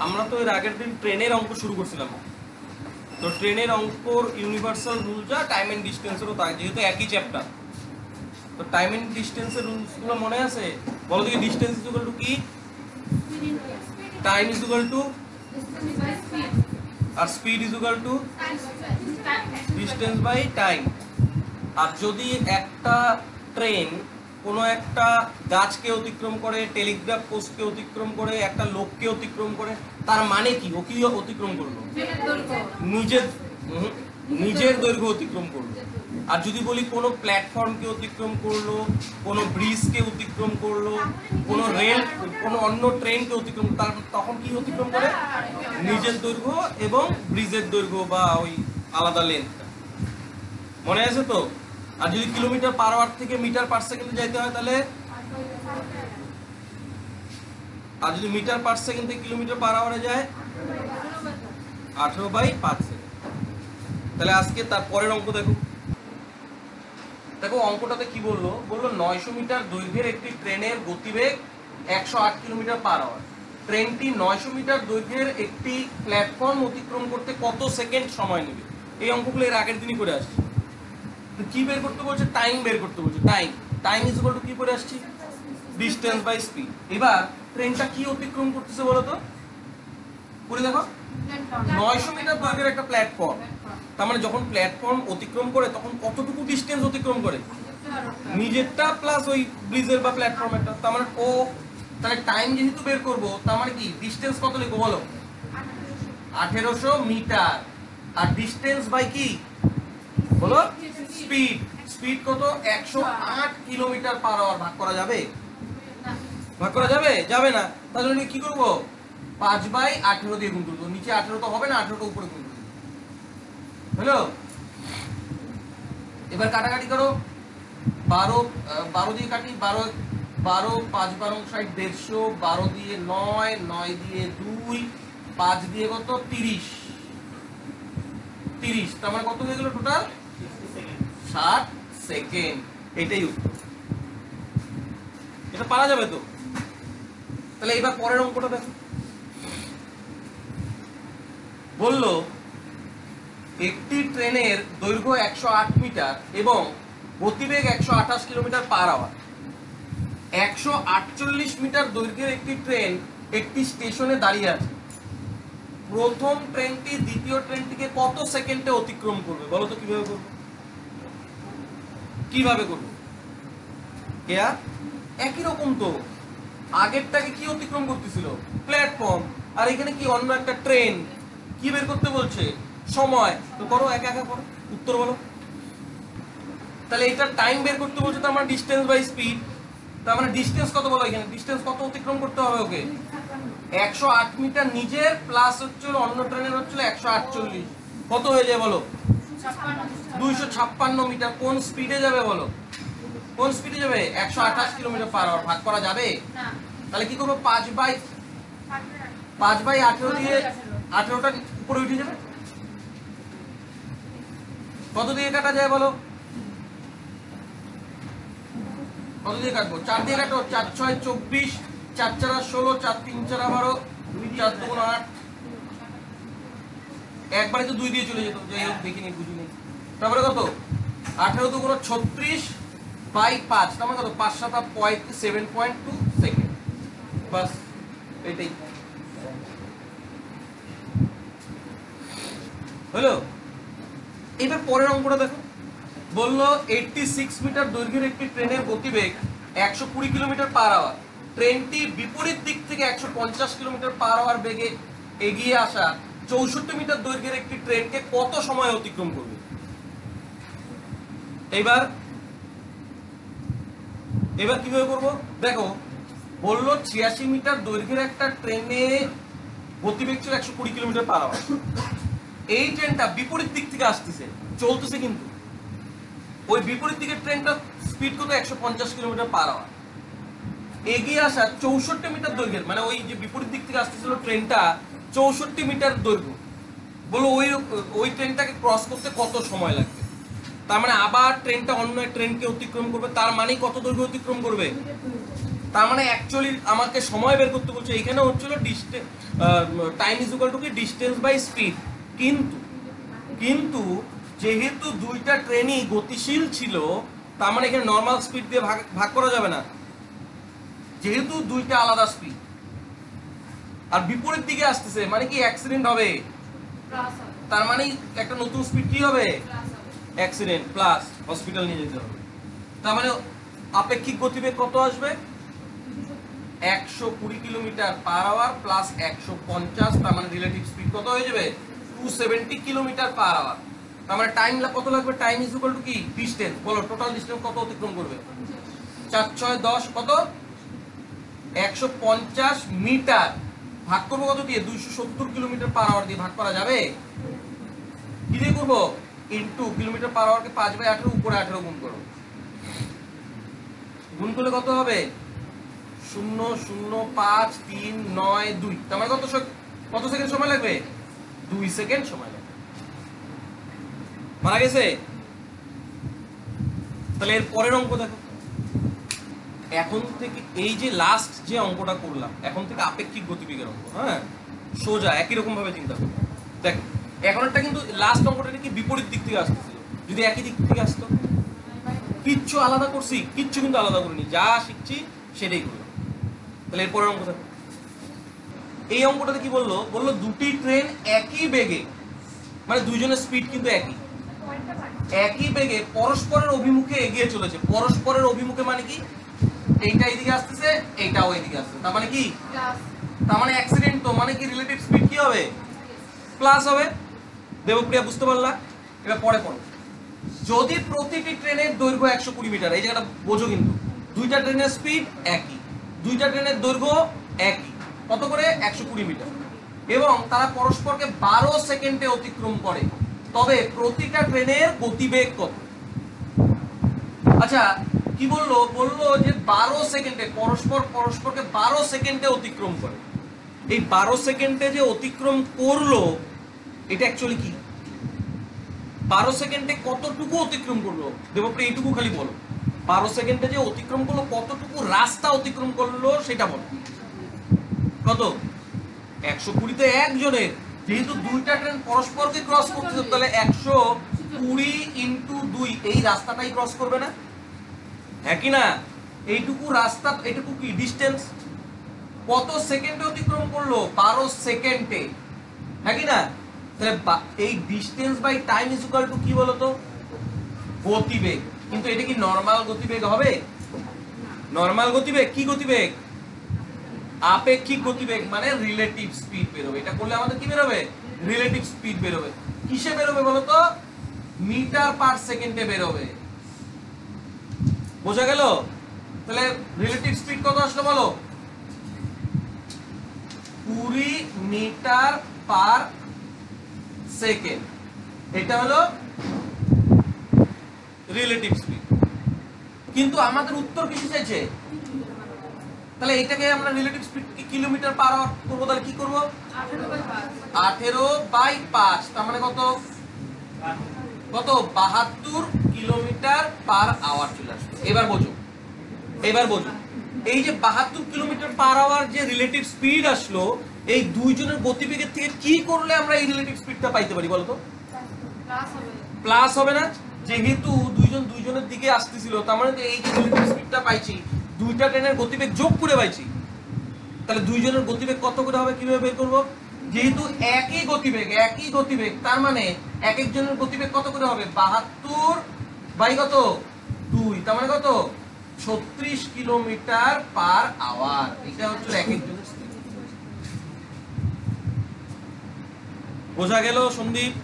আমরা তো এর আগের দিন ট্রেনের অঙ্ক শুরু করছিলাম। তো ট্রেনের অঙ্কর ইউনিভার্সাল রুল যা টাইম এন্ড ডিস্টেন্সেরও তাই, যেহেতু একই চ্যাপ্টার। তো টাইম এন্ড ডিস্টেন্সের রুলসগুলো মনে আছে? বলো দেখি, ডিস্টেন্স ইজ ইকুয়াল টু কি, টাইম ইজ ইকুয়াল টু, আর speed is equal to distance by time. আর যদি একটা ট্রেন কোনো একটা গাছকে অতিক্রম করে, টেলিগ্রাফ পোস্টকে অতিক্রম করে, একটা লোককে অতিক্রম করে, তার মানে কি? ও কি অতিক্রম করলো? নিজের দৈর্ঘ্য অতিক্রম করলো। আর যদি বলি কোনো প্ল্যাটফর্মকে অতিক্রম করলো, কোনো ব্রিজকে অতিক্রম করলো, কোনো রেল, কোনো অন্য ট্রেনকে অতিক্রম, তার তখন কি অতিক্রম করে? নিজের দৈর্ঘ্য এবং ব্রিজের দৈর্ঘ্য বা ওই আলাদা লেন্থ। মনে আছে তো? আর যদি কিলোমিটার পার আওয়ার থেকে মিটার পার সেকেন্ডে যাইতে হয় তাহলে, আর যদি মিটার পার সেকেন্ড থেকে কিলোমিটার পার আওয়ারে যায় 18/5 সেকেন্ড। তাহলে আজকে তার পরের অঙ্ক দেখো। দেখো অঙ্কটাতে কি বললো? বললো 900 মিটার দৈর্ঘ্যের একটি ট্রেনের গতিবেগ 108 কিলোমিটার পার আওয়ার। ট্রেনটি 900 মিটার দৈর্ঘ্যের একটি প্ল্যাটফর্ম অতিক্রম করতে কত সেকেন্ড সময় নেবে? এই অঙ্কগুলো এর আগের দিনই করে আসছি। কি বের করতে বলছে? টাইম বের করতে বলছে। টাইম ইজ ইকুয়াল টু কি করে আসছি? Distance by speed. এবার ট্রেনটা কি অতিক্রম করতেছে বলো তো? করে দেখো, 900 মিটার দৈর্ঘ্যের একটা প্ল্যাটফর্ম। তার মানে যখন প্ল্যাটফর্ম অতিক্রম করে তখন কতটুকু ডিস্টেন্স অতিক্রম করে? নিজেরটা প্লাস ওই ব্রিজের বা প্ল্যাটফর্মেরটা। তার মানে ও, তাহলে টাইম যেহেতু বের করবো, তার মানে কি ডিস্টেন্স কত লিখবো বলো? 1800 মিটার। আর ডিস্টেন্স বাই কি বলো? স্পিড। স্পিড কত? 108 কিলোমিটার পার আওয়ার। ভাগ করা যাবে? ভাগ করা যাবে? যাবে না। তার জন্য কি করবো? 5/18 দিয়ে গুণ করবো। নিচে 18 তো হবে না, 18টা উপরে গুণ করবো। হলো? এবার কাটাকাটি করো। 12 দিয়ে কাটি। 12 5 12 60, 150। 12 দিয়ে 9, 9 দিয়ে 2, 5 দিয়ে কত? 30। তার মানে কত হয়ে গেল টোটাল? 60 সেকেন্ড। এটাই উত্তর। এটা পারা যাবে তো? তাহলে এবার পরের অঙ্কটা দেখো। বললো একটি ট্রেনের দৈর্ঘ্য 108 মিটার এবং গতিবেগ 128 কিলোমিটার পার আওয়ার। 148 মিটার দৈর্ঘ্যের একটি ট্রেন একটি স্টেশনে দাঁড়িয়ে আছে। প্রথম ট্রেনটি দ্বিতীয় ট্রেনটিকে কত সেকেন্ডে অতিক্রম করবে? বলো তো কিভাবে করবে? কিভাবে করবে? কেয়া একই রকম তো। আগেরটাকে কি অতিক্রম করতেছিল? প্ল্যাটফর্ম। আর এখানে কি অন্য একটা ট্রেন। কি বের করতে বলছে? সময়। তো করো, একা একা করো, উত্তর বলো। তাহলে এটা টাইম বের করতে বলছে, তার মানে ডিস্টেন্স বাই স্পিড। তার মানে ডিস্টেন্স কত বলো? এখানে ডিস্টেন্স কত অতিক্রম করতে হবে ওকে? 108 মিটার নিজের, প্লাস হচ্ছে অন্য ট্রেনের হচ্ছে 148। কত হয়ে যায় বলো? 256 মিটার। কোন স্পিডে যাবে বলো? কোন স্পিডে যাবে? 128 কিলোমিটার পার আওয়ার। ভাগ করা যাবে? তাহলে কি করবো? 5/18 দিয়ে 18টা উপরে উঠে যাবে। কত দিয়ে কাটা যায় বলো? কত দিয়ে কাটবো? 4 দিয়ে কাটো। 4 6 24, 4 4 16, 4 3 4 12, 4 2 8। একবারে তো 2 দিয়ে চলে যেত। যাই হোক, দেখিনি, বুঝিনি। তারপরে কত? 18 2 36/5। তার মানে কত? 5 7 7.2 সেকেন্ড। বাস, এটাই হলো। এবার পরের অঙ্কটা দেখো। বললো 86 মিটার দৈর্ঘ্যের একটি ট্রেনের গতিবেগ 120 কিলোমিটার পার আওয়ার। ট্রেনটি বিপরীত দিক থেকে 150 কিলোমিটার পার আওয়ার বেগে এগিয়ে আসা 64 মিটার দৈর্ঘ্যের একটি ট্রেনকে কত সময় অতিক্রম করবে? এবার কিভাবে করবো দেখো। বললো 86 মিটার দৈর্ঘ্যের একটা ট্রেনে গতিবেগ ছিল 120 কিলোমিটার পার আওয়ার। এই ট্রেনটা বিপরীত দিক থেকে আসতেছে, চলতেছে, কিন্তু ওই বিপরীত দিকের ট্রেনটা স্পিড কত? 150 কিলোমিটার পার আওয়ার। এগিয়ে আসা 64 মিটার দৈর্ঘ্যের, মানে ওই যে বিপরীত দিক থেকে আসতেছিল ট্রেনটা 64 মিটার দৈর্ঘ্য। বলো ওই ট্রেনটাকে ক্রস করতে কত সময় লাগবে? তার মানে আবার ট্রেনটা অন্য এক ট্রেনকে অতিক্রম করবে, তার মানে কত দৈর্ঘ্য অতিক্রম করবে? তার মানে অ্যাকচুয়ালি আমাকে সময় বের করতে বলছে। এখানে হচ্ছিল distance, time is equal to কি ডিস্টেন্স বাই স্পিড। কিন্তু কিন্তু যেহেতু দুইটা ট্রেনই গতিশীল ছিল, তার মানে এখানে নর্মাল স্পিড দিয়ে ভাগ ভাগ করা যাবে না, যেহেতু দুইটা আলাদা স্পিড আর বিপরীত দিকে আসতেছে, মানে কি অ্যাক্সিডেন্ট হবে, তার মানে একটা নতুন স্পিড কি হবে, অ্যাক্সিডেন্ট প্লাস হসপিটাল নিয়ে যেতে হবে। তার মানে আপেক্ষিক গতিবেগ কত আসবে, 120 কিলোমিটার পার আওয়ার প্লাস 150, তার মানে রিলেটিভ স্পিড কত হয়ে যাবে, 270 কিলোমিটার পার আওয়ার। তার মানে টাইম কত লাগবে, টাইম ইজ ইকুয়াল টু কি ডিসটেন্স, বলো টোটাল ডিসটেন্স কত অতিক্রম করবে, 4 6 10 কত, 150 মিটার, ভাগ করবো কত দিয়ে, 270 কিলোমিটার পার আওয়ার দিয়ে ভাগ করা যাবে, কি দিয়ে করবো, ইনটু কিলোমিটার পার আওয়ারকে 5/18 উপরে 18 গুণ করো, গুণ করলে কত হবে, 0.0539 তার মানে কত সেকেন্ড সময় লাগবে, 2 সেকেন্ড সময় লাগবে, মারা গেছে। তাহলে এর পরের অঙ্ক দেখো, এখন থেকে এই যে লাস্ট যে অঙ্কটা করলাম, এখন থেকে আপেক্ষিক গতিবেগের অঙ্ক, হ্যাঁ সোজা একই রকম ভাবে চিন্তা করো। দেখ এখন একটা কিন্তু লাস্ট অঙ্কটা কি বিপরীত দিক থেকে আসতেছিল, যদি একই দিক থেকে আসতো, কিচ্ছু আলাদা করছি, কিচ্ছু কিন্তু আলাদা করিনি, যা শিখছি সেটাই করলাম। তাহলে এর পরের অঙ্ক দেখো, এই অঙ্কটাতে কি বললো, বললো দুটি ট্রেন একই বেগে, মানে দুইজনের স্পিড কিন্তু একই বেগে পরস্পরের অভিমুখে এগিয়ে চলেছে। পরস্পরের অভিমুখে মানে কি, এইটা এইদিকে আসতেছে, এইটাও এইদিকে আসছে, তার মানে কি, তার মানে অ্যাক্সিডেন্ট, তো মানে কি রিলেটিভ স্পিড কি হবে, প্লাস হবে। দেবপ্রিয়া বুঝতে পারলা, এবার পরে পড়ো। যদি প্রতিটি ট্রেনের দৈর্ঘ্য 120 মিটার, এই জায়গাটা বোঝো কিন্তু, দুইটা ট্রেনের স্পিড একই, দুইটা ট্রেনের দৈর্ঘ্য একই, কত করে 120 মিটার, এবং তারা পরস্পরকে 12 সেকেন্ডে অতিক্রম করে, তবে প্রতিটা ট্রেনের গতিবেগ কত। আচ্ছা কি বললো, বললো যে 12 সেকেন্ডে পরস্পরকে 12 সেকেন্ডে অতিক্রম করে। এই 12 সেকেন্ডে যে অতিক্রম করলো, এটা অ্যাকচুয়ালি কি, 12 সেকেন্ডে কতটুকু অতিক্রম করলো, দেবপ্রিয়া এইটুকু খালি বলো, 12 সেকেন্ডে যে অতিক্রম করলো কতটুকু রাস্তা অতিক্রম করলো সেটা বলো, কত, 120 তে একজনের, যেহেতু দুইটা ট্রেন পরস্পরকে ক্রস করতেছে, তাহলে 120 ইন্টু 2 এই রাস্তাটাই ক্রস করবে না, হ্যাঁ কি না, এইটুকু রাস্তা, এইটুকু কি ডিস্টেন্স, কত সেকেন্ডে অতিক্রম করলো, 12 সেকেন্ডে, হ্যাঁ কি না। তাহলে এই distance by time is equal to কি বলতো, গতিবেগ। কিন্তু এটা কি নরমাল গতিবেগ হবে, নরমাল গতিবেগ কি গতিবেগ, আপেক্ষিক গতিবেগ, মানে রিলেটিভ স্পিড বেরোবে। এটা করলে আমাদের কি বেরোবে, রিলেটিভ স্পিড বেরোবে। কিসে বেরোবে বলতো, মিটার পার সেকেন্ডে বেরোবে, বোঝা গেল। তাহলে রিলেটিভ স্পিড কত আসলো বলো, 20 মিটার পার সেকেন্ড, এটা হলো রিলেটিভ স্পিড। কিন্তু আমাদের উত্তর কিছু চাইছে, তাহলে এটাকে আমরা relative speed kilometre per hour করবো, তাহলে কি করবো, 18/5, তার মানে কত, 72 কিলোমিটার পার আওয়ার চলে আসবে। এবার বোঝো, এই যে 72 কিলোমিটার পার আওয়ার যে রিলেটিভ স্পিড আসলো, এই দুইজনের গতিবেগের থেকে কি করলে আমরা এই রিলেটিভ স্পিডটা পাইতে পারি বলতো, প্লাস হবে না, যেহেতু দুইজনের দিকে আসতেছিল, তার মানে এই যে রিলেটিভ স্পিডটা পাইছি, দুইটা ট্রেনের গতিবেগ যোগ করে পাইছি, তাহলে দুইজনের গতিবেগ কত করে হবে, কিভাবে বের করবো, যেহেতু একই গতিবেগ, তার মানে এক একজনের গতিবেগ কত করে হবে, 72 বাই কত 2, তার মানে কত 36 কিলোমিটার পার আওয়ার। এটা হচ্ছে এক একজনের স্পিড। বোঝা গেল সন্দীপ,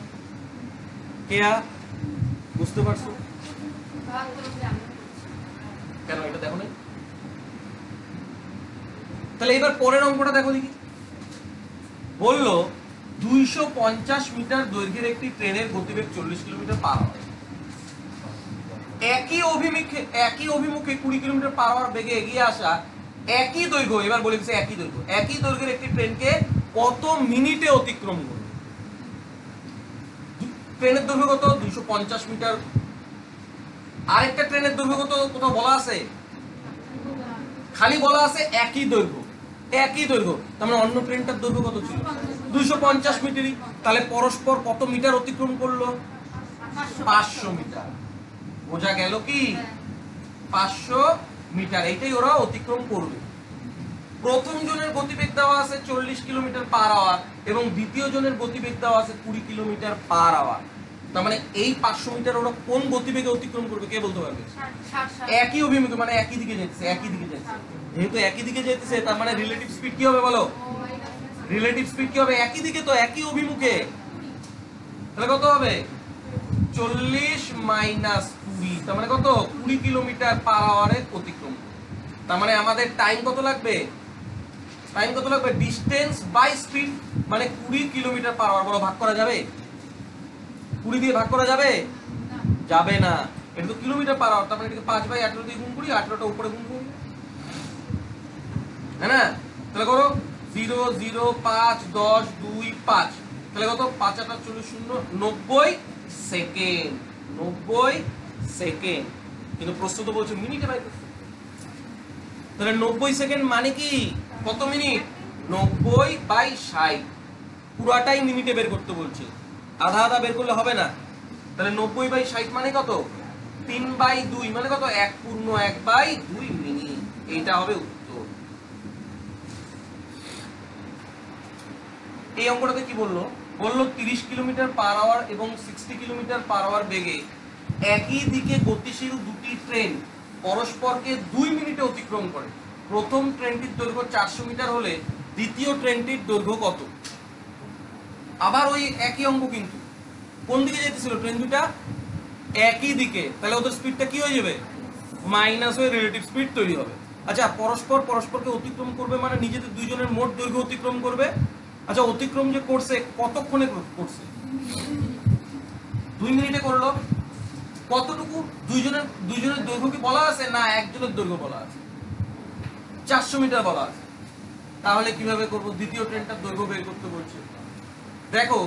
কেয়া বুঝতে পারছো, কেন এটা দেখো না। তাহলে এবার পরের অঙ্কটা দেখো দেখি, বললো 250 মিটার দৈর্ঘ্যের একটি ট্রেনের গতিবেগ 40 কিলোমিটার পার আওয়ার, একই অভিমুখে 20 কিলোমিটার পার আওয়ার বেগে এগিয়ে আসা একই দৈর্ঘ্য, এবার বলে দিচ্ছে একই দৈর্ঘ্যের একটি ট্রেনকে কত মিনিটে অতিক্রম করবে। ট্রেনের দৈর্ঘ্য কত, 250 মিটার, আরেকটা ট্রেনের দৈর্ঘ্য কত, কোথাও বলা আছে, খালি বলা আছে একই দৈর্ঘ্য, একই দৈর্ঘ্য, তার মানে অন্য ট্রেনটার দৈর্ঘ্য কত ছিল? 250 মিটারই। তাহলে পরস্পর কত মিটার অতিক্রম করলো? 500 মিটার। বোঝা গেল কি? 500 মিটার এইটাই ওরা অতিক্রম করবে। প্রথম জনের গতিবেগ দেওয়া আছে 40 কিলোমিটার পার আওয়ার এবং দ্বিতীয় জনের গতিবেগ দেওয়া আছে 20 কিলোমিটার পার আওয়ার। তার মানে এই 500 মিটার ওরা কোন গতিবেগে অতিক্রম করবে কে বলতে পারবে? একই অভিমুখে, মানে একই দিকে যেতেছে, একই দিকে যাচ্ছে। যেহেতু একই দিকে যেতেছে তার মানে রিলেটিভ স্পিড কি হবে বলো? রিলেটিভ স্পিড কি হবে? একই দিকে তো, একই অভিমুখে। তাহলে কত হবে? 40 মাইনাস 20, তার মানে কত? 20 কিলোমিটার পার আওয়ারে অতিক্রম। তার মানে আমাদের টাইম কত লাগবে? টাইম কত লাগবে? ডিসটেন্স বাই স্পিড, মানে 20 কিলোমিটার পার আওয়ার। বলো ভাগ করা যাবে? 20 দিয়ে ভাগ করা যাবে? যাবে না, এটা তো কিলোমিটার পার আওয়ার। তার মানে এটাকে 5/18 দিয়ে গুণ করি, 18টা উপরে গুণ করি, হ্যাঁ না? তাহলে করো 0 0 5 10 2 5, তাহলে কত? 5 8 40 0 90 সেকেন্ড। 90 সেকেন্ড। কিন্তু প্রশ্ন তো বলছে মিনিটে বাই করতে। তাহলে 90 সেকেন্ড মানে কি? কত মিনিট? 90/60। পুরাটাই মিনিটে বের করতে বলছে, আধা আধা বের করলে হবে না। তাহলে 90/60 মানে কত? 3/2 মানে কত? 1/1/2 মিনিট। এইটা হবে উত্তর। এই অঙ্কটাতে কি বললো? বললো 30 কিলোমিটার পার আওয়ার এবং 60 কিলোমিটার পার আওয়ার বেগে একই দিকে গতিশীল দুটি ট্রেন পরস্পরকে 2 মিনিটে অতিক্রম করে। প্রথম ট্রেনটির দৈর্ঘ্য 400 মিটার হলে দ্বিতীয় ট্রেনটির দৈর্ঘ্য কত? আবার ওই একই অঙ্ক, কিন্তু কোন দিকে যেতেছিল ট্রেন দুটা? একই দিকে। তাহলে ওদের স্পিডটা কি হয়ে যাবে? মাইনাস হয়ে রিলেটিভ স্পিড তৈরি হবে। আচ্ছা, পরস্পরকে অতিক্রম করবে মানে নিজেদের দুইজনের মোট দৈর্ঘ্য অতিক্রম করবে। আচ্ছা, অতিক্রম যে করছে কতক্ষণে করছে? 2 মিনিটে করলো। কতটুকু? দুইজনের দৈর্ঘ্য কি বলা আছে? না, একজনের দৈর্ঘ্য বলা আছে, 400 মিটার বলা আছে। তাহলে কিভাবে করব? দ্বিতীয় ট্রেনটার দৈর্ঘ্য বের করতে বলছে। দেখো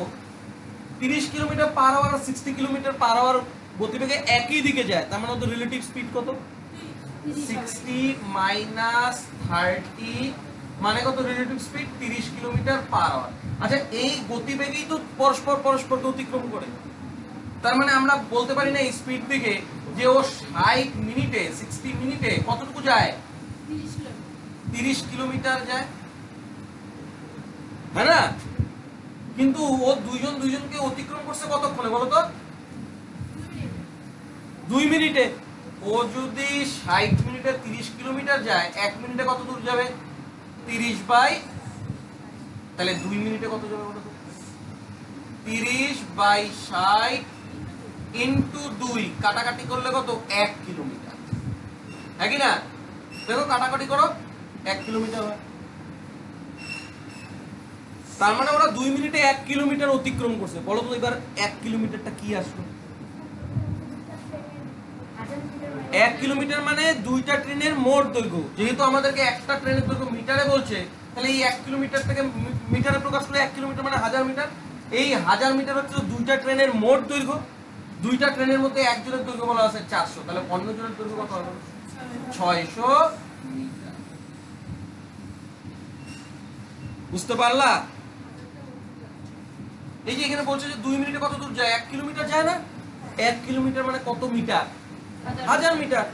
30 কিলোমিটার পার আওয়ার আর 60 কিলোমিটার পার আওয়ার গতিবেগে একই দিকে যায়, তার মানে ওদের রিলেটিভ স্পিড কত? 60 মাইনাস 30 মানে কত? Relative speed 30 kilometre per hour. আচ্ছা, এই গতিবেগেই তো পরস্পরকে অতিক্রম করে। তার মানে আমরা বলতে পারি না স্পিড থেকে যে ও 60 মিনিটে 60 মিনিটে কতটুকু যায়? 30 কিলোমিটার যায়, হ্যাঁ না? কিন্তু ও দুইজনকে অতিক্রম করছে কতক্ষণে বলো তো? 2 মিনিটে। ও যদি 60 মিনিটে 30 কিলোমিটার যায়, 1 মিনিটে কত দূর যাবে? 30 তাহলে 2 মিনিটে কত যাবে বলো তো? 30/60 ইন্টু 2, কাটাকাটি করলে কত? 1 কিলোমিটার, হ্যাঁ কি না? দেখো কাটাকাটি করো, 1 কিলোমিটার হয়। তার মানে ওরা 2 মিনিটে 1 কিলোমিটার অতিক্রম করছে। বলো তো এবার 1 কিলোমিটারটা কি আসলো? 1 কিলোমিটার মানে দুইটা ট্রেনের মোট দৈর্ঘ্য। যেহেতু আমাদেরকে একটা ট্রেনের দৈর্ঘ্য মিটারে বলছে, তাহলে এই 1 কিলোমিটার থেকে মিটারে প্রকাশ করলে 1 কিলোমিটার মানে 1000 মিটার। এই 1000 মিটার হচ্ছে দুইটা ট্রেনের মোট দৈর্ঘ্য। দুইটা ট্রেনের মধ্যে একজনের দৈর্ঘ্য বলা আছে 400, তাহলে অন্য জনের দৈর্ঘ্য কত হবে? 600 মিটার। বুঝতে পারলা? এই যে এখানে বলছে যে 2 মিনিটে কত দূর যায়? 1 কিলোমিটার যায় না? 1 কিলোমিটার মানে কত মিটার? 1000 মিটার।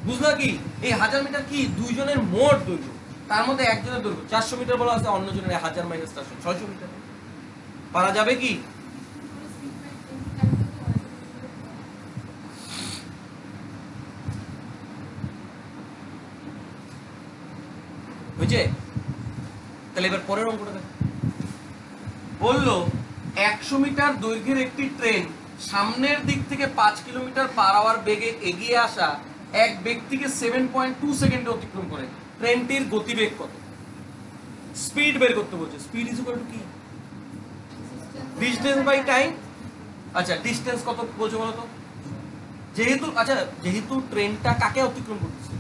বুঝলা কি? এই 1000 মিটার কি? দুইজনের মোট দৈর্ঘ্য, তার মধ্যে একজনের দৈর্ঘ্য 400 মিটার বলা আছে, অন্য জনের 1000 মাইনাস 400 600 মিটার। পারা যাবে কি? বুঝছে? তাহলে এবার পরের অঙ্কটা দেখো। বললো 100 মিটার দৈর্ঘ্যের একটি ট্রেন সামনের দিক থেকে 5 কিলোমিটার পার আওয়ার বেগে এগিয়ে আসা এক ব্যক্তিকে 7.2 সেকেন্ডে অতিক্রম করে। ট্রেনটির গতিবেগ কত? স্পিড বের করতে বলছে। স্পিড ইজ ইকুয়াল টু কি? Distance by time. আচ্ছা, ডিসটেন্স কত বলছো বলো তো? যেহেতু ট্রেনটা কাকে অতিক্রম করতেছে?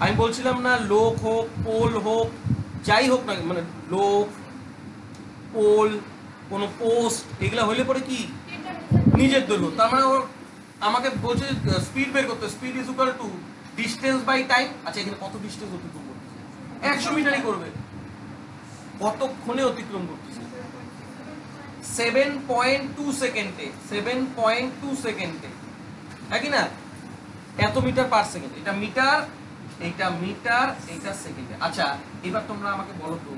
আমি বলছিলাম না, লোক হোক, পোল হোক, যাই হোক না, মানে লোক, পোল, কোন পোস্ট, এগুলা হইলে পরে কি? নিজের দৈর্ঘ্য। তার মানে ওর আমাকে বলছে স্পিড বের করতে। Speed is equal to distance by time. আচ্ছা, এখানে কত ডিসটেন্স অতিক্রম করবে? 100 মিটারই করবে। কতক্ষণে অতিক্রম করতেছে? 7.2 সেকেন্ডে। 7.2 সেকেন্ডে, একই না? এত মিটার পার সেকেন্ড। এটা মিটার, এইটা মিটার, এইটা সেকেন্ডে। আচ্ছা এবার তোমরা আমাকে বলো তো,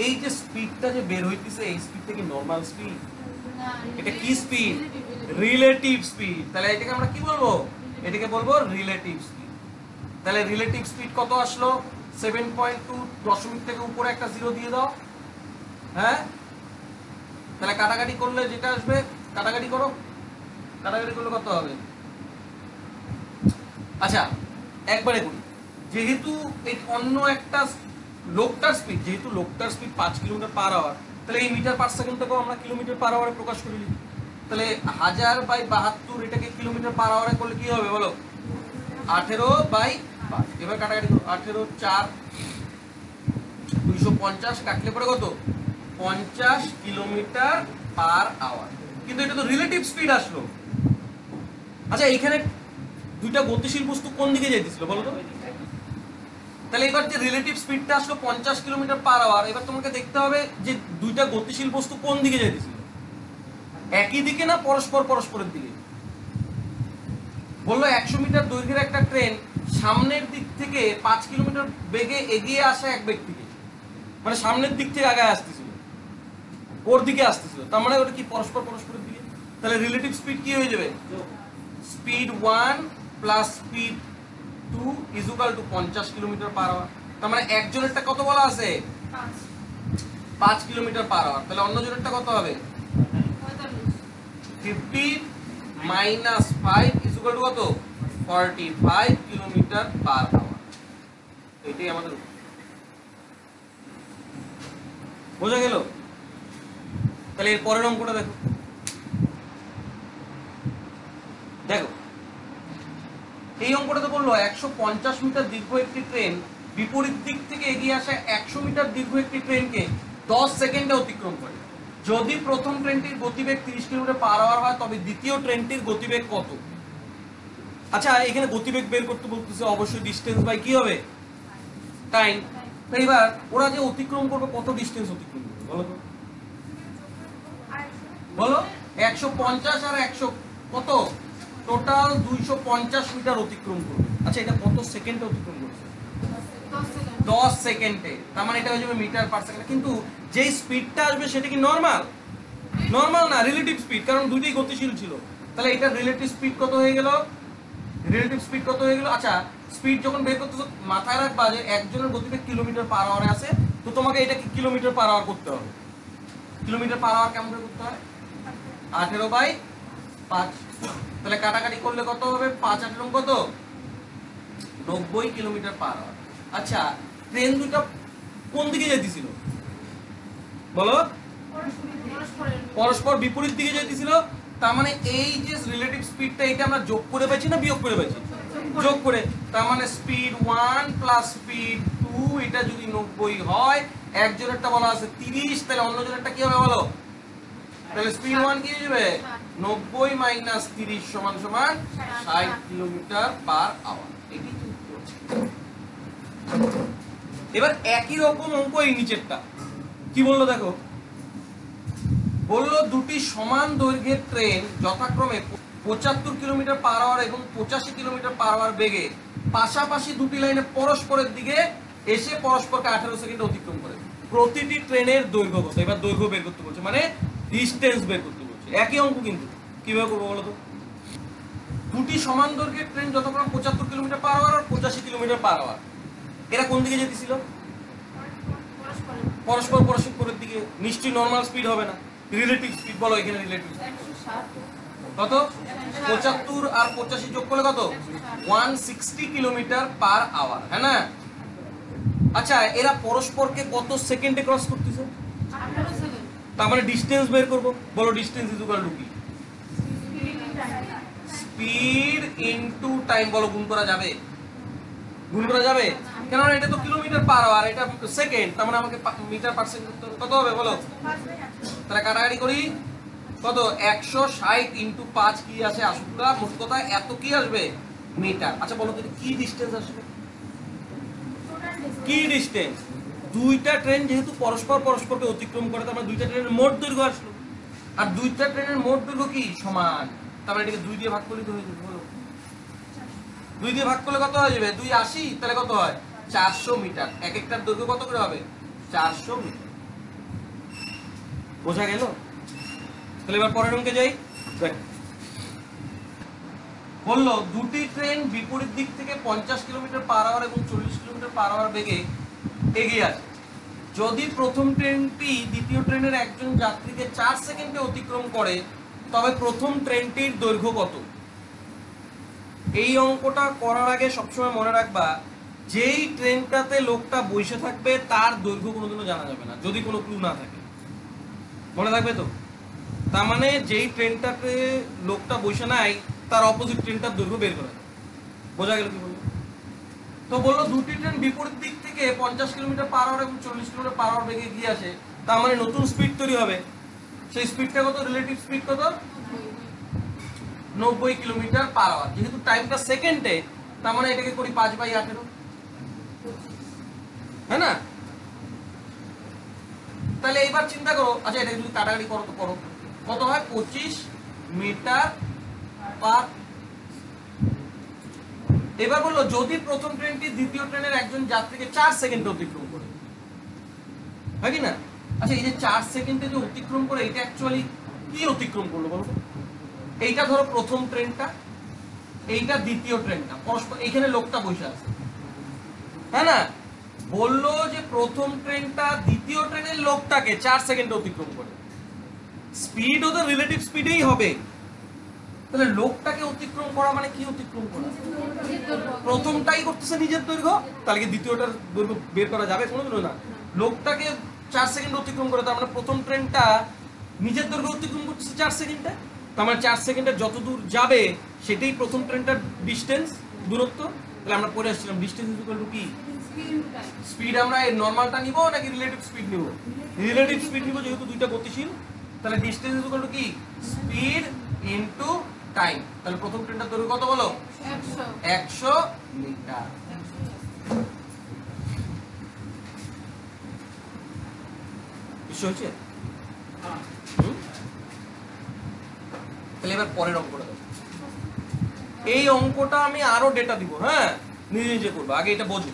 এই যে স্পিডটা যে বের হইতেছে, এই স্পিডটা কি নরমাল স্পিড? এটা কি স্পিড? Relative speed. তাহলে এটাকে আমরা কি বলবো? এটাকে বলবো রিলেটিভ স্পিড। তাহলে রিলেটিভ স্পিড কত আসলো? 7.2, দশমিক থেকে উপরে একটা জিরো দিয়ে দাও। হ্যাঁ, তাহলে কাটাকাটি করলে যেটা আসবে, কাটাকাটি করো, কাটাকাটি করলে কত হবে? আচ্ছা একবারে করি, যেহেতু এই অন্য একটা লোকটার স্পিড, যেহেতু লোকটার স্পিড 5 কিলোমিটার পার আওয়ার, তাহলে এই মিটার পার সেকেন্ডটাকেও আমরা কিলোমিটার পার আওয়ারে প্রকাশ করে লিখি। তাহলে 1000/72 এটাকে কিলোমিটার পার আওয়ারে করলে কি হবে বলো? 18/5। এবার কাটাকাটি করো, 18 4 250 কাটলে পরে কত? 50 কিলোমিটার পার আওয়ার। কিন্তু এটা তো রিলেটিভ স্পিড আসলো। আচ্ছা এখানে দুইটা গতিশীল বস্তু কোন দিকে যাইতেছিল বলো তো? তাহলে এবার যে রিলেটিভ স্পিডটা আসলো 50 কিলোমিটার পার আওয়ার, এবার তোমাকে দেখতে হবে যে দুইটা গতিশীল বস্তু কোন দিকে যাইতেছিল, একই দিকে না পরস্পর পরস্পরের দিকে? বললো 100 মিটার দৈর্ঘ্যের একটা ট্রেন সামনের দিক থেকে 5 কিলোমিটার বেগে এগিয়ে আসে এক ব্যক্তিকে, মানে সামনের দিক থেকে আগে আসতেছিল, ওর দিকে আসতেছিল, তার মানে ওটা কি পরস্পর পরস্পরের দিকে? তাহলে রিলেটিভ স্পিড কি হয়ে যাবে? Speed 1 plus speed 2 is equal to 50 kilometre per hour. তার মানে একজনেরটা কত বলা আছে? 5 কিলোমিটার পার আওয়ার। তাহলে অন্যজনেরটা কত হবে? 50 মাইনাস 5 ইজ ইকুয়াল টু কত? 45 কিলোমিটার পার আওয়ার। এটাই আমাদের উত্তর। বোঝা গেল? তাহলে এর পরের অঙ্কটা দেখো। দেখো এই অঙ্কটাতে বললো 150 মিটার দীর্ঘ একটি ট্রেন বিপরীত দিক থেকে এগিয়ে আসা 100 মিটার দীর্ঘ একটি ট্রেনকে 10 সেকেন্ডে অতিক্রম করে। যদি প্রথম ট্রেনটির গতিবেগ 30 কিলোমিটার পার আওয়ার হয়, তবে দ্বিতীয় ট্রেনটির গতিবেগ কত? আচ্ছা এখানে গতিবেগ বের করতে বলতেছে, অবশ্যই ডিসটেন্স বাই কি হবে? টাইম। এবার ওরা যে অতিক্রম করবে, কত ডিসটেন্স অতিক্রম করবে বলো তো? বলো 150 আর 100 কত? টোটাল 250 মিটার অতিক্রম করবে। আচ্ছা এটা কত সেকেন্ডে অতিক্রম করছে? 10 সেকেন্ডে। তার মানে এটা হয়ে যাবে মিটার পার সেকেন্ড। কিন্তু যেই স্পিডটা আসবে সেটা কি নরমাল? নরমাল না, রিলেটিভ স্পিড, কারণ দুইটাই গতিশীল ছিল। তাহলে এটা রিলেটিভ স্পিড কত হয়ে গেল? রিলেটিভ স্পিড কত হয়ে গেল? আচ্ছা স্পিড যখন বের করতেছো মাথায় রাখবা যে একজনের গতিবেগ কিলোমিটার পার আওয়ারে আছে, তো তোমাকে এটাকে কিলোমিটার পার আওয়ার করতে হবে। কিলোমিটার পার আওয়ার কেমন করে করতে হয়? 18/5। তাহলে কাটাকাটি করলে কত হবে? 5 8 কত? 90 কিলোমিটার পার আওয়ার। আচ্ছা ট্রেন দুটো কোন দিকে যেতেছিল বলো? পরস্পর বিপরীত দিকে যেতেছিল। তার মানে এই যে রিলেটিভ স্পিডটা, এটা আমরা যোগ করে পাইছি না বিয়োগ করে পাইছি? যোগ করে। তার মানে স্পিড 1 প্লাস স্পিড 2, এটা যদি 90 হয়, একজনেরটা বলা আছে 30, তাহলে অন্যজনেরটা কি হবে বলো? তাহলে স্পিড 1 কি হয়ে যাবে? 90 মাইনাস 30 সমান সমান 60 কিলোমিটার পার আওয়ার। এটি এবার একই রকম অঙ্ক এই নিচেরটা কি বললো দেখো। বললো দুটি সমান দৈর্ঘ্যের ট্রেন যথাক্রমে 75 কিলোমিটার পার আওয়ার এবং 85 কিলোমিটার পার আওয়ার বেগে পাশাপাশি দুটি লাইনে পরস্পরের দিকে এসে পরস্পরকে 18 সেকেন্ডে অতিক্রম করে। প্রতিটি ট্রেনের দৈর্ঘ্য কত? এবার দৈর্ঘ্য বের করতে বলছে, মানে ডিসটেন্স বের করতে বলছে। একই অঙ্ক কিন্তু কিভাবে করবো বলো তো? দুটি সমান দৈর্ঘ্যের ট্রেন যথাক্রমে 75 কিলোমিটার পার আওয়ার আর 85 কিলোমিটার পার আওয়ার, এরা কোন দিকে যেতেছিল? পরস্পর পরস্পরের দিকে। নিশ্চয়ই নরমাল স্পিড হবে না, রিলেটিভ স্পিড। বলো এখানে রিলেটিভ কত? 75 আর 85 যোগ করলে কত? 160 কিলোমিটার পার আওয়ার, হ্যাঁ না? আচ্ছা এরা পরস্পরকে কত সেকেন্ডে ক্রস করতেছে? তার মানে ডিসটেন্স বের করবো। বলো ডিসটেন্স ইজ ইকুয়াল টু কি? Speed into time. বলো গুণ করা যাবে? গুণ করা যাবে, কেননা এটা তো কিলোমিটার পার আওয়ার, এটা সেকেন্ড, তার মানে আমাকে মিটার পার সেকেন্ড কত হবে বলো? তাহলে কাটাকাটি করি, কত? 160 ইনটু 5 কি আছে আসলে মোট কথা এত কি আসবে? মিটার। আচ্ছা বলো তো কি ডিসটেন্স আসবে? কি ডিস্টেন্স, দুইটা ট্রেন যেহেতু পরস্পর পরস্পরকে অতিক্রম করে, তার মানে দুইটা ট্রেনের মোট দৈর্ঘ্য আসলো। আর দুইটা ট্রেনের মোট দৈর্ঘ্য কি সমান, তার মানে এটাকে 2 দিয়ে ভাগ করলে তো হয়ে যাবে। বলো 2 দিয়ে ভাগ করলে কত হয়ে যাবে? 2 80, তাহলে কত হয়? 400 মিটার। এক একটার দৈর্ঘ্য কত করে হবে? 400 মিটার। বোঝা গেল? তাহলে এবার পরের অঙ্কে যাই। দেখ বললো দুটি ট্রেন বিপরীত দিক থেকে 50 কিলোমিটার পার আওয়ার এবং 40 কিলোমিটার পার আওয়ার বেগে এগিয়ে আছে। যদি প্রথম ট্রেনটি দ্বিতীয় ট্রেনের একজন যাত্রীকে 4 সেকেন্ডে অতিক্রম করে, তবে প্রথম ট্রেনটির দৈর্ঘ্য কত? এই অঙ্কটা করার আগে সবসময় মনে রাখবা, যেই ট্রেনটাতে লোকটা বসে থাকবে তার দৈর্ঘ্য কোনোদিনও জানা যাবে না যদি কোনো ক্লু না থাকে। মনে থাকবে তো? তার মানে যেই ট্রেনটাতে লোকটা বসে নাই তার অপোজিট ট্রেনটার দৈর্ঘ্য বের করা যায়। বোঝা গেল কি বলবো? তো বললো দুটি ট্রেন বিপরীত দিক থেকে 50 কিলোমিটার পার আওয়ার এবং 40 কিলোমিটার পার আওয়ার বেগে এগিয়ে আসে, তার মানে নতুন স্পিড তৈরি হবে। সেই স্পিডটা কত? রিলেটিভ স্পিড কত? 90 কিলোমিটার পার আওয়ার। যেহেতু টাইমটা সেকেন্ডে, তার মানে এটাকে করি 5/18, হ্যাঁ না? তাহলে এইবার চিন্তা করো, আচ্ছা এটাকে যদি কাটাকাটি করো তো করো, কত হয়? 25 মিটার পার। এবার বললো যদি প্রথম ট্রেনটি দ্বিতীয় ট্রেনের একজন যাত্রীকে 4 সেকেন্ডে অতিক্রম করে, হয় কি না? আচ্ছা এই যে 4 সেকেন্ডে যে অতিক্রম করে, এটা অ্যাকচুয়ালি কি অতিক্রম করলো বলবো? এইটা ধরো প্রথম ট্রেনটা, এইটা দ্বিতীয় ট্রেনটা, পরস্পর এখানে লোকটা বসে আছে, হ্যাঁ না? বললো যে প্রথম ট্রেনটা দ্বিতীয় ট্রেনের লোকটাকে 4 সেকেন্ডে অতিক্রম করে, স্পিড ওদের রিলেটিভ স্পিডেই হবে। তাহলে লোকটাকে অতিক্রম করা মানে কি অতিক্রম করা? প্রথমটাই করতেছে নিজের দৈর্ঘ্য, তাহলে কি দ্বিতীয়টার দৈর্ঘ্য বের করা যাবে? কোনোদিনও না। লোকটাকে 4 সেকেন্ড অতিক্রম করে, তার মানে প্রথম ট্রেনটা নিজের দৈর্ঘ্য অতিক্রম করতেছে 4 সেকেন্ডে, তার মানে 4 সেকেন্ডে যত দূর যাবে সেটাই প্রথম ট্রেনটার ডিস্টেন্স, দূরত্ব। তাহলে আমরা পড়ে আসছিলাম ডিস্টেন্স ইজ ইকুয়াল টু কি? স্পিড। আমরা এর নরমালটা নিব নাকি রিলেটিভ স্পিড নিব? রিলেটিভ স্পিড নিব, যেহেতু দুইটা গতিশীল। তাহলে ডিস্টেন্স ইজ ইকুয়াল টু কি? Speed into time. তাহলে প্রথম ট্রেনটার দৈর্ঘ্য কত বলো? 100 মিটার। বিষয় হচ্ছে তাহলে এবার পরের অঙ্কটা দেখো। এই অঙ্কটা আমি আরো ডেটা দিব, হ্যাঁ, নিজে নিজে করবো, আগে এটা বোঝো।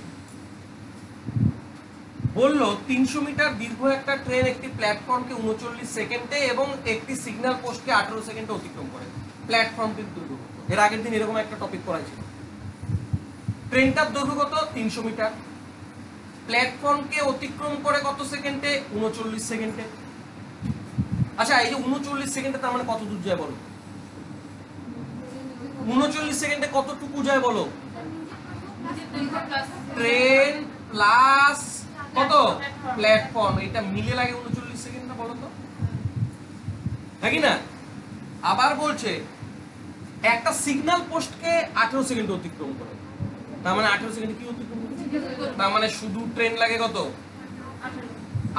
বললো 300 মিটার দীর্ঘ একটা ট্রেন একটি প্ল্যাটফর্মকে 39 সেকেন্ডে এবং একটি সিগন্যাল পোস্টকে 18 সেকেন্ডে অতিক্রম করে। প্ল্যাটফর্মটির দৈর্ঘ্য কত? এর আগের দিন এরকম একটা টপিক করাইছিল। ট্রেনটার দৈর্ঘ্য কত? 300 মিটার। প্ল্যাটফর্মকে অতিক্রম করে কত সেকেন্ডে? 39 সেকেন্ডে। আচ্ছা এই যে 39 সেকেন্ডে তার মানে কত দূর যায় বলো? 39 সেকেন্ডে কতটুকু যায় বলো? ট্রেন প্লাস কত? প্ল্যাটফর্ম। এটা মিলে লাগে 39 সেকেন্ড না বলো তো, হ্যাঁ কি না? আবার বলছে একটা সিগন্যাল পোস্টকে 18 সেকেন্ডে অতিক্রম করে, তার মানে 18 সেকেন্ডে কি অতিক্রম করে? তার মানে শুধু ট্রেন লাগে কত?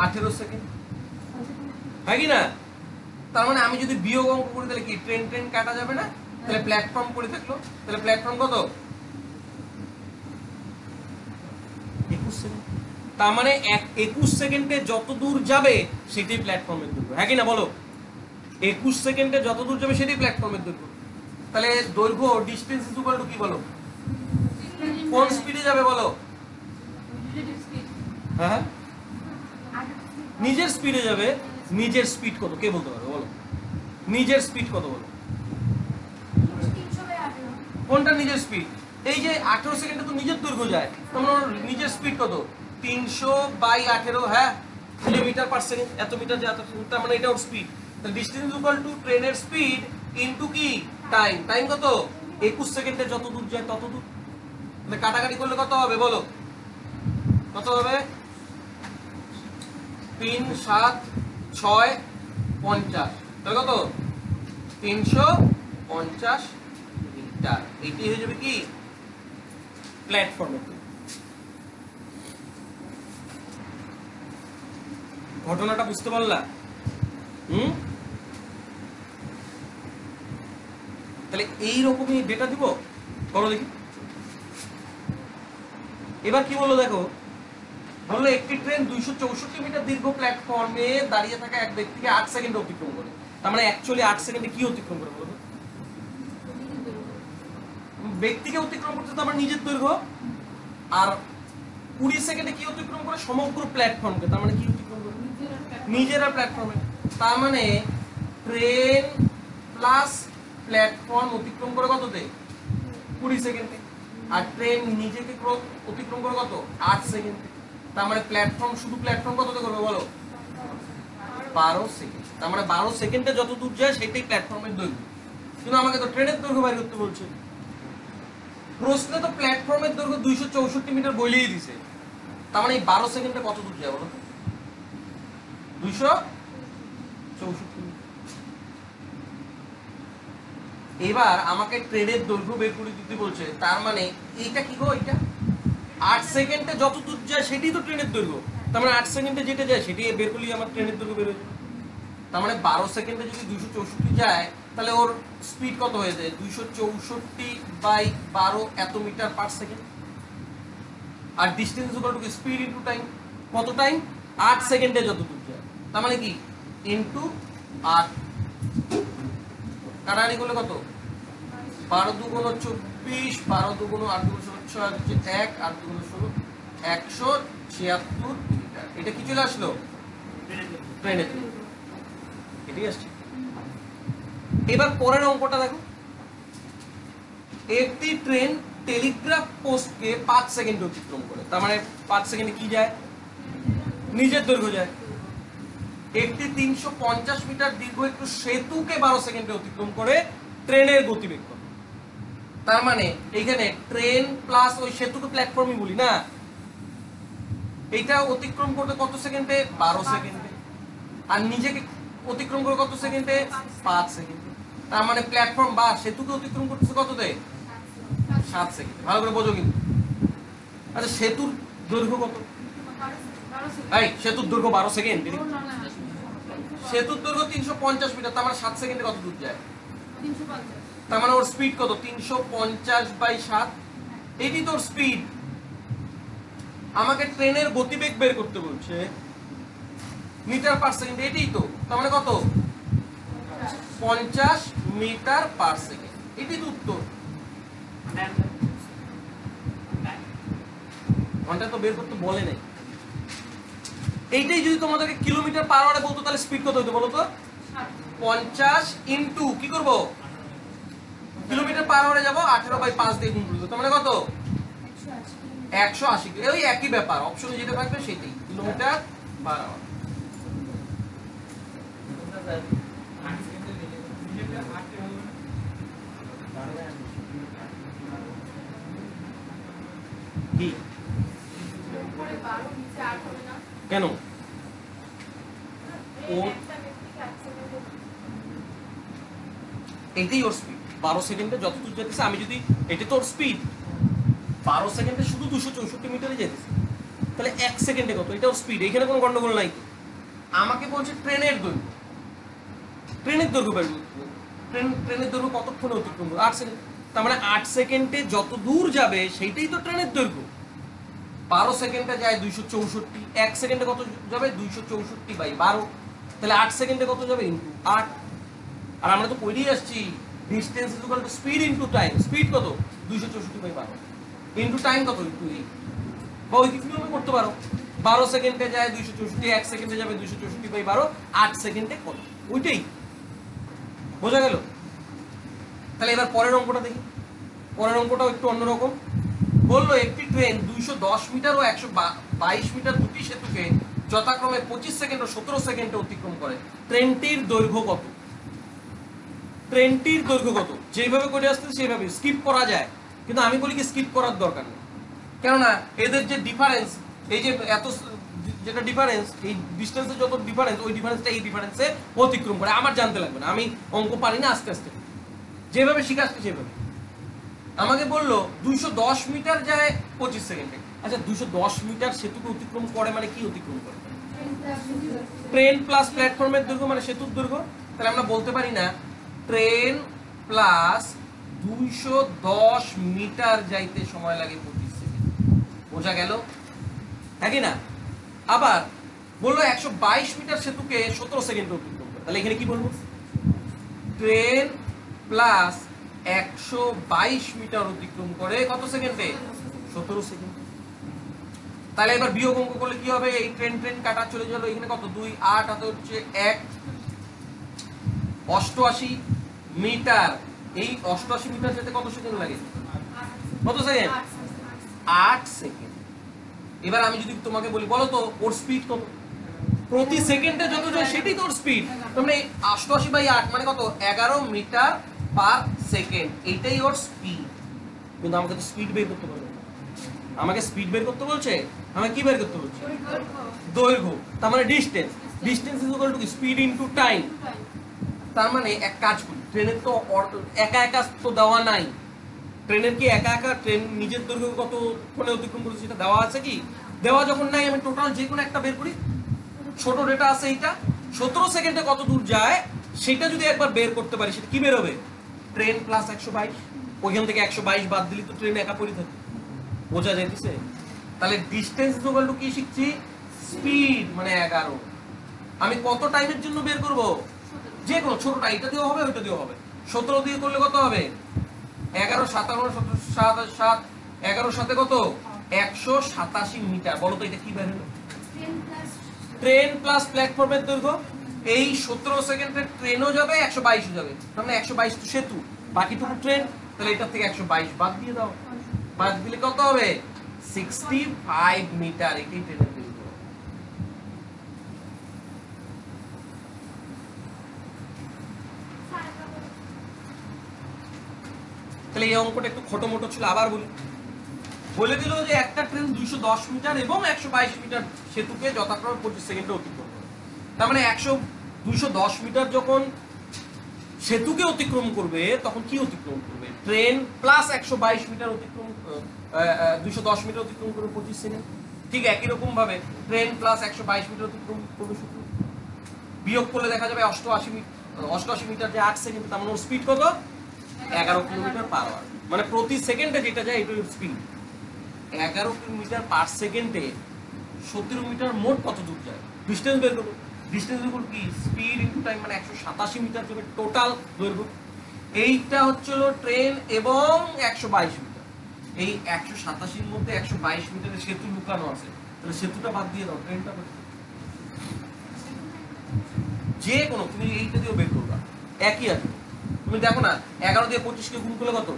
18 সেকেন্ড, হ্যাঁ কি না? তার মানে আমি যদি বিয়োগ অঙ্ক করি তাহলে কি ট্রেন ট্রেন কাটা যাবে না? তাহলে প্ল্যাটফর্ম পড়ে থাকলো, তাহলে প্ল্যাটফর্ম কত? 21 সেকেন্ড। তার মানে 21 সেকেন্ডে যত দূর যাবে সেটাই প্ল্যাটফর্মের দৈর্ঘ্য, হ্যাঁ কি না বলো? 21 সেকেন্ডে যত দূর যাবে সেটাই প্ল্যাটফর্মের দৈর্ঘ্য। তাহলে দৈর্ঘ্য ডিসটেন্স ইজ ইকুয়াল টু কি বলো? কোন স্পিডে যাবে বলো? হ্যাঁ নিজের স্পিডে যাবে। নিজের স্পিড কত কে বলতে পারবে বলো? নিজের স্পিড কত বলো? কোনটা নিজের স্পিড? এই যে 18 সেকেন্ডে তো নিজের দৈর্ঘ্য যায়, তোমার নিজের স্পিড কত? 300/18, হ্যাঁ, কিলোমিটার পার সেকেন্ড, এত মিটার যে এত, তার মানে এটা ওর স্পিড। তাহলে ডিসটেন্স ইকুয়াল টু ট্রেনের স্পিড ইনটু কি টাইম। টাইম কত? 21 সেকেন্ডে যত দূর যায় তত দূর। মানে কাটাকাটি করলে কত হবে বলো? কত হবে? 3 7 6 50, তাহলে কত? 350 মিটার। এইটি হয়ে যাবে কি প্ল্যাটফর্মের। ঘটনাটা বুঝতে পারলা? তাহলে এইরকমই ডেটা দিব, করো দেখি। এবার কি বললো দেখো, বললো একটি ট্রেন 264 মিটার দীর্ঘ প্ল্যাটফর্মে দাঁড়িয়ে থাকা এক ব্যক্তিকে 8 সেকেন্ডে অতিক্রম করে। তার মানে অ্যাকচুয়ালি 8 সেকেন্ডে কি অতিক্রম করে বলো? ব্যক্তিকে অতিক্রম করতে তো আমার নিজের দৈর্ঘ্য, আর 20 সেকেন্ডে কি অতিক্রম করে? সমগ্র প্ল্যাটফর্মকে। তার মানে কি অতিক্রম করে? নিজেরা প্ল্যাটফর্মে। তার মানে ট্রেন প্লাস প্ল্যাটফর্ম অতিক্রম করে কততে? 20 সেকেন্ডে। আর ট্রেন নিজেকে অতিক্রম করে কত? 8 সেকেন্ডে। তার মানে প্ল্যাটফর্ম, শুধু প্ল্যাটফর্ম কততে করবে বলো? 12 সেকেন্ড। তার মানে 12 সেকেন্ডে যত দূর যায় সেটাই প্ল্যাটফর্মের দৈর্ঘ্য। কিন্তু আমাকে তো ট্রেনের দৈর্ঘ্য বের করতে বলছে। প্রশ্নে তো প্ল্যাটফর্মের দৈর্ঘ্য 264 মিটার বলেই দিছে। তার মানে এই 12 সেকেন্ডে কত দূর যায় বলো? 264 মিটার। এবার আমাকে ট্রেনের দৈর্ঘ্য বের করে দিতে বলছে। তার মানে এইটা কি গো? এটা 8 সেকেন্ডে যত দূর যায় সেটাই তো ট্রেনের দৈর্ঘ্য। তার মানে 8 সেকেন্ডে যেটা যায় সেটাই বের করলেই আমার ট্রেনের দৈর্ঘ্য বের হয়ে যাবে। তার মানে 12 সেকেন্ডে যদি 264 যায় তাহলে ওর স্পিড কত হয়ে যায়? 264/12 এত মিটার পার সেকেন্ড। আর distance equal to speed into time. কত টাইম? 8 সেকেন্ডে যত দূর যায়। তার মানে কি ইনটু 8। কাটাকাটি করলে কত? 12 দুগুণ 24, 12 দুগুণ 8 দুগুণ 16, 1 8 দুগুণ 16, 176 মিটার। এটা কি চলে আসলো? ট্রেনের। এটাই আসছে। এবার পরের অঙ্কটা দেখো। একটি ট্রেন টেলিগ্রাফ পোস্টকে 5 সেকেন্ড অতিক্রম করে। তার মানে 5 সেকেন্ডে কি যায়? নিজের দৈর্ঘ্য যায়। একটি 350 মিটার দীর্ঘ একটু সেতুকে 12 সেকেন্ডে অতিক্রম করে ট্রেনের গতিবেগ কত? তার মানে এইখানে ট্রেন প্লাস ওই সেতুকে প্ল্যাটফর্মই বলি না, এইটা অতিক্রম করতে কত সেকেন্ডে? 12 সেকেন্ডে। আর নিজেকে অতিক্রম করে কত সেকেন্ডে? 5 সেকেন্ডে। তার মানে প্ল্যাটফর্ম বা সেতুকে অতিক্রম করতেছে কততে? 7 সেকেন্ড। ভালো করে বোঝো কিন্তু। আচ্ছা সেতুর দৈর্ঘ্য কত? এই সেতুর দৈর্ঘ্য 12 সেকেন্ড। সেতুর দৈর্ঘ্য 350 মিটার। তার মানে 7 সেকেন্ডে কত দূর যায়? 350। তার মানে ওর স্পিড কত? 350/7। এটি তোর স্পিড। আমাকে ট্রেনের গতিবেগ বের করতে বলছে মিটার পার সেকেন্ড। এটাই তো। তার মানে কত? 50 মিটার পার সেকেন্ড। এটি তো উত্তর। ঘন্টা তো বের করতে বলে নাই। এইটাই যদি তোমাদেরকে কিলোমিটার পার আওয়ারে বলতো তাহলে স্পিড কত হতো বলো তো? 50 ইনটু কি করব? কিলোমিটার পার আওয়ারে যাব 18/5 দিয়ে গুণ করব। তার মানে কত? 180। ওই একই ব্যাপার, অপশনে যেটা থাকবে সেটাই, কিলোমিটার পার আওয়ার। কি কেন? এটাই ওর স্পিড। 12 সেকেন্ডে যত দূর যেতেছে, আমি যদি এটা তোর স্পিড 12 সেকেন্ডে শুধু 264 মিটারে যেতেছে, তাহলে 1 সেকেন্ডে কত? এটা ওর স্পিড। এখানে কোনো গন্ডগোল নাই। আমাকে বলছে ট্রেনের দৈর্ঘ্য। ট্রেনের দৈর্ঘ্য বের করতে। ট্রেনের দৈর্ঘ্য কতক্ষণে অতিক্রম করবে? 8 সেকেন্ড। তার মানে 8 সেকেন্ডে যত দূর যাবে সেইটাই তো ট্রেনের দৈর্ঘ্য। 12 সেকেন্ডে যায় 264। 1 সেকেন্ডে কত যাবে? 264/12। তাহলে 8 সেকেন্ডে কত যাবে? ইনটু 8। আর আমরা তো পড়েই আসছি distance is equal to speed into time. Speed কত? 264/12 ইনটু টাইম কত? ইনটু 8। বা ওই কিছু তুমি করতে পারো। 12 সেকেন্ডে যায় 264, 1 সেকেন্ডে যাবে 264/12, 8 সেকেন্ডে কত? ওইটাই। বোঝা গেল? তাহলে এবার পরের অঙ্কটা দেখি। পরের অঙ্কটাও একটু অন্যরকম। বললো একটি ট্রেন 210 মিটার ও 122 মিটার দুটি সেতুকে যথাক্রমে 25 সেকেন্ড ও 17 সেকেন্ডে অতিক্রম করে। ট্রেনটির দৈর্ঘ্য কত? ট্রেনটির দৈর্ঘ্য কত? যেভাবে করে আসতে সেভাবে স্কিপ করা যায়, কিন্তু আমি বলি কি স্কিপ করার দরকার নেই। কেননা এদের যে ডিফারেন্স, এই যে এত যেটা ডিফারেন্স, এই ডিসটেন্সের যত ডিফারেন্স, ওই ডিফারেন্সটা এই ডিফারেন্সে অতিক্রম করে। আমার জানতে লাগবে না, আমি অঙ্ক পারি না, আস্তে আস্তে যেভাবে শিখাচ্ছি সেভাবে। আমাকে বললো 210 মিটার যায় 25 সেকেন্ডে। আচ্ছা 210 মিটার সেতুকে অতিক্রম করে মানে কি অতিক্রম করে? ট্রেন প্লাস প্ল্যাটফর্মের দৈর্ঘ্য মানে সেতুর দৈর্ঘ্য। তাহলে আমরা বলতে পারি না ট্রেন প্লাস 210 মিটার যাইতে সময় লাগে 25 সেকেন্ড। বোঝা গেল? হ্যাঁ কি না? আবার বললো 122 মিটার সেতুকে 17 সেকেন্ডে অতিক্রম করে, তাহলে এখানে কি বলবো? ট্রেন প্লাস 122 মিটার অতিক্রম করে কত সেকেন্ডে? 17 সেকেন্ড। তাহলে এবার বিয়োগ অঙ্ক করলে কি হবে? এই ট্রেন ট্রেন কাটা চলে গেল, এখানে কত 2 8 হাতে হচ্ছে 1 88 মিটার। এই 88 মিটার যেতে কত সেকেন্ড লাগে? কত সেকেন্ড? 8 সেকেন্ড। এবার আমি যদি তোমাকে বলি বলো তো ওর স্পিড কত? প্রতি সেকেন্ডে যত যায় সেটাই তো ওর স্পিড। মানে 88/8 মানে কত? 11 মিটার পার সেকেন্ড, এইটাই ওর স্পিড। কিন্তু আমাকে তো স্পিড বের করতে বলছে, আমাকে স্পিড বের করতে বলছে, আমাকে কি বের করতে বলছে? দৈর্ঘ্য। তার মানে distance, distance is equal to কি? Speed into time. তার মানে এক কাজ করি, ট্রেনের তো একা একা তো দেওয়া নাই। ট্রেনের কি একা একা ট্রেন নিজের দৈর্ঘ্য কত ক্ষণে অতিক্রম করেছে সেটা দেওয়া আছে কি? দেওয়া যখন নাই, আমি টোটাল যে কোনো একটা বের করি। ছোট ডেটা আছে এইটা, 17 সেকেন্ডে কত দূর যায় সেটা যদি একবার বের করতে পারি, সেটা কি বের হবে? Train plus 122। ওইখান থেকে 122 বাদ দিলি তো ট্রেন একা পড়ে থাকে। বোঝা যাইতেছে? তাহলে ডিসটেন্স ইজ ইকুয়াল টু কি শিখছি? স্পিড মানে 11। আমি কত টাইমের জন্য বের করব? যে কোনো ছোটটা, এটা দিয়েও হবে ওইটা দিয়েও হবে। 17 দিয়ে করলে কত হবে? 11 7 7 7 11 সাথে কত? 187 মিটার। বলো তো এটা কি বের হলো? ট্রেন প্লাস প্ল্যাটফর্মের দৈর্ঘ্য। এই 17 সেকেন্ডে ট্রেনও যাবে, 122ও যাবে, মানে 122 তো সেতু, বাকিটুকু ট্রেন। তাহলে এটার থেকে 122 বাদ দিয়ে দাও। বাদ দিলে কত হবে? 65 মিটার। এটাই ট্রেনের দৈর্ঘ্য। তাহলে এই অঙ্কটা একটু খটোমটো ছিল, আবার বলি। বলে দিল যে একটা ট্রেন 210 মিটার এবং 122 মিটার সেতুকে যথাক্রমে 25 সেকেন্ডে অতিক্রম করে। তার মানে 210 মিটার যখন সেতুকে অতিক্রম করবে তখন কি অতিক্রম করবে? ট্রেন প্লাস 122 মিটার অতিক্রম, 210 মিটার অতিক্রম করবে 25 সেকেন্ড। ঠিক একই রকম ভাবে ট্রেন প্লাস 122 মিটার অতিক্রম করবে সেতু। বিয়োগ করলে দেখা যাবে 88 মিটার যে 8 সেকেন্ড, তার মানে ওর স্পিড কত? 11 কিলোমিটার পার আওয়ার। মানে প্রতি সেকেন্ডে যেটা যায় এটাই স্পিড। 11 কিলোমিটার পার সেকেন্ডে 17 মিটার মোট কত দূর যায়? ডিসটেন্স বের করবো। ডিসটেন্স বের করবো কি? স্পিড ইনটু টাইম, মানে 187 মিটার যাবে টোটাল দৈর্ঘ্য। এইটা হচ্ছিল ট্রেন এবং 122 মিটার। এই 187 মধ্যে 122 মিটারের সেতু লুকানো আছে, তাহলে সেতুটা বাদ দিয়ে দাও, ট্রেনটা বাদ দিয়ে দাও। যে কোনো তুমি এইটা দিয়েও বের করবা, একই আছে। তুমি দেখো না 11 দিয়ে 25 কে গুণ করলে কত?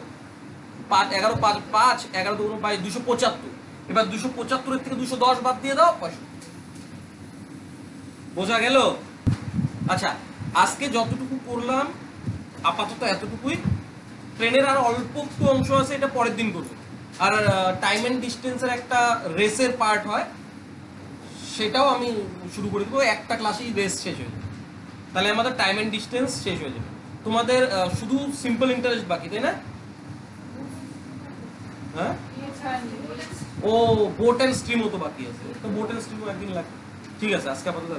5 11 5 5 11 2 22 275। এবার 275 থেকে 210 বাদ দিয়ে দাও, 65। বোঝা গেল? আচ্ছা, আজকে যতটুকু করলাম আপাতত এতটুকুই। ট্রেনের আর অল্প একটু অংশ আছে, এটা পরের দিন করবো। আর টাইম এন্ড ডিস্টেন্সের একটা রেসের পার্ট হয়, সেটাও আমি শুরু করে দেবো। একটা ক্লাসেই রেস শেষ হয়ে যাবে, তাহলে আমাদের টাইম এন্ড ডিস্টেন্স শেষ হয়ে যাবে। তোমাদের শুধু সিম্পল ইন্টারেস্ট বাকি, তাই না? হ্যাঁ, ও বোট এন্ড স্ট্রিমও তো বাকি আছে, তো বোট এন্ড স্ট্রিমও একদিন লাগবে। ঠিক আছে, আজকে আপাতত